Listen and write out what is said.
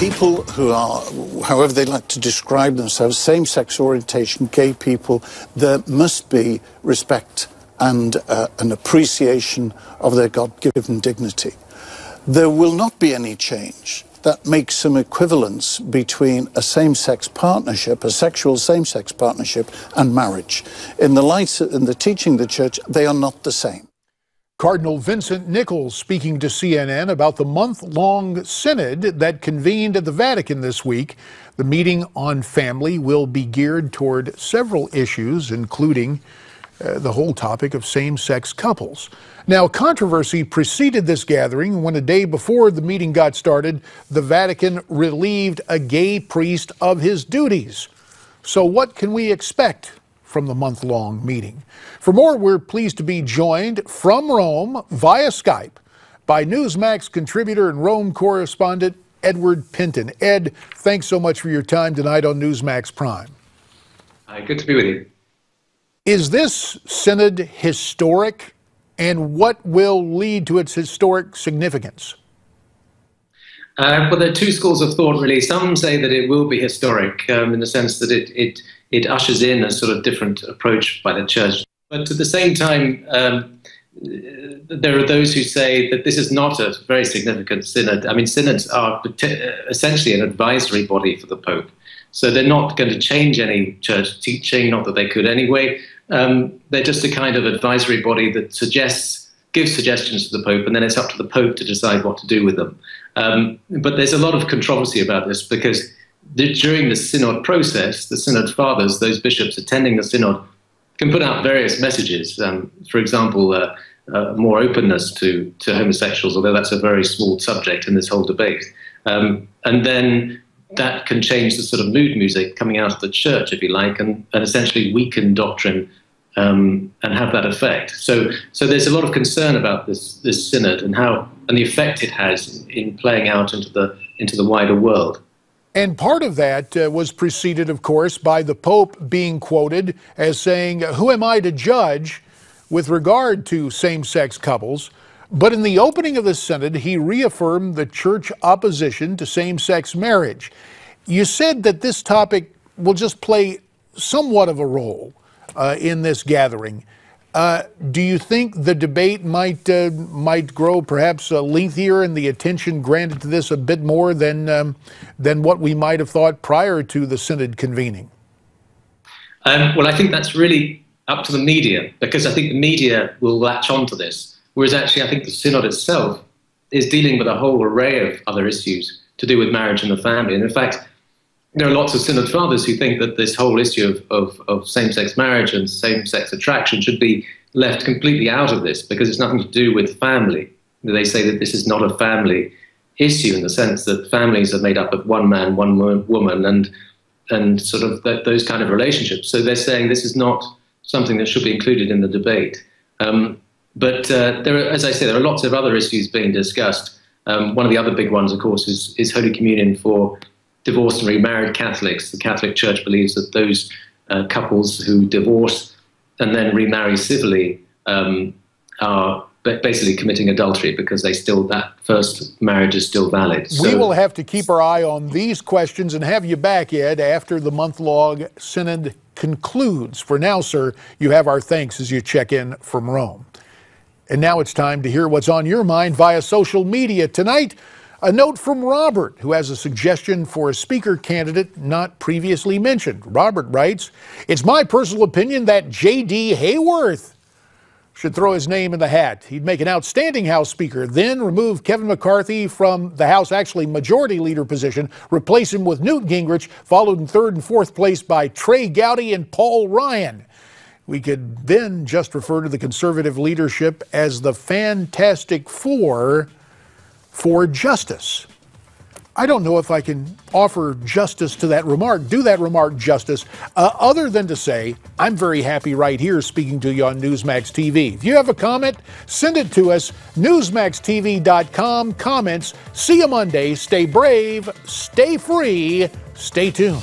People who are, however they like to describe themselves, same-sex orientation, gay people, there must be respect and an appreciation of their God-given dignity. There will not be any change that makes some equivalence between a same-sex partnership, a sexual same-sex partnership, and marriage. In the teaching of the Church, they are not the same. Cardinal Vincent Nichols speaking to CNN about the month-long synod that convened at the Vatican this week. The meeting on family will be geared toward several issues, including the whole topic of same-sex couples. Now, controversy preceded this gathering when a day before the meeting got started, the Vatican relieved a gay priest of his duties. So what can we expect from the month-long meeting? For more, we're pleased to be joined from Rome via Skype by Newsmax contributor and Rome correspondent Edward Pentin. Ed, thanks so much for your time tonight on Newsmax Prime. Hi, good to be with you. Is this synod historic, and what will lead to its historic significance? Well, there are two schools of thought, really. Some say that it will be historic in the sense that it ushers in a sort of different approach by the Church. But at the same time, there are those who say that this is not a very significant synod. I mean, synods are essentially an advisory body for the Pope. So they're not going to change any church teaching, not that they could anyway. They're just a kind of advisory body that gives suggestions to the Pope, and then it's up to the Pope to decide what to do with them. But there's a lot of controversy about this because during the synod process, the synod fathers, those bishops attending the synod, can put out various messages. For example, more openness to homosexuals, although that's a very small subject in this whole debate. And then that can change the sort of mood music coming out of the Church, if you like, and essentially weaken doctrine and have that effect. So there's a lot of concern about this synod and the effect it has in playing out into the wider world. And part of that was preceded, of course, by the Pope being quoted as saying, "Who am I to judge with regard to same-sex couples?" But in the opening of the synod, he reaffirmed the Church opposition to same-sex marriage. You said that this topic will just play somewhat of a role in this gathering. Do you think the debate might grow perhaps lengthier and the attention granted to this a bit more than what we might have thought prior to the synod convening? Well, I think that's really up to the media, because I think the media will latch on to this, whereas actually I think the synod itself is dealing with a whole array of other issues to do with marriage and the family. And in fact, there are lots of synod fathers who think that this whole issue of same-sex marriage and same-sex attraction should be left completely out of this because it's nothing to do with family. They say that this is not a family issue in the sense that families are made up of one man, one woman, and sort of those kind of relationships. So they're saying this is not something that should be included in the debate. But there are, as I say, there are lots of other issues being discussed. One of the other big ones, of course, is Holy Communion for divorced and remarried Catholics. The Catholic Church believes that those couples who divorce and then remarry civilly are basically committing adultery because that first marriage is still valid. We will have to keep our eye on these questions and have you back, Ed, after the month-long synod concludes. For now, sir, you have our thanks as you check in from Rome. And now it's time to hear what's on your mind via social media. Tonight, a note from Robert, who has a suggestion for a speaker candidate not previously mentioned. Robert writes, "It's my personal opinion that J.D. Hayworth should throw his name in the hat. He'd make an outstanding House Speaker, then remove Kevin McCarthy from the House, actually Majority Leader position, replace him with Newt Gingrich, followed in third and fourth place by Trey Gowdy and Paul Ryan. We could then just refer to the conservative leadership as the Fantastic Four for justice." I don't know if I can offer justice to that remark, do that remark justice, other than to say I'm very happy right here speaking to you on Newsmax TV. If you have a comment, send it to us, newsmaxtv.com, comments. See you Monday. Stay brave, stay free, stay tuned.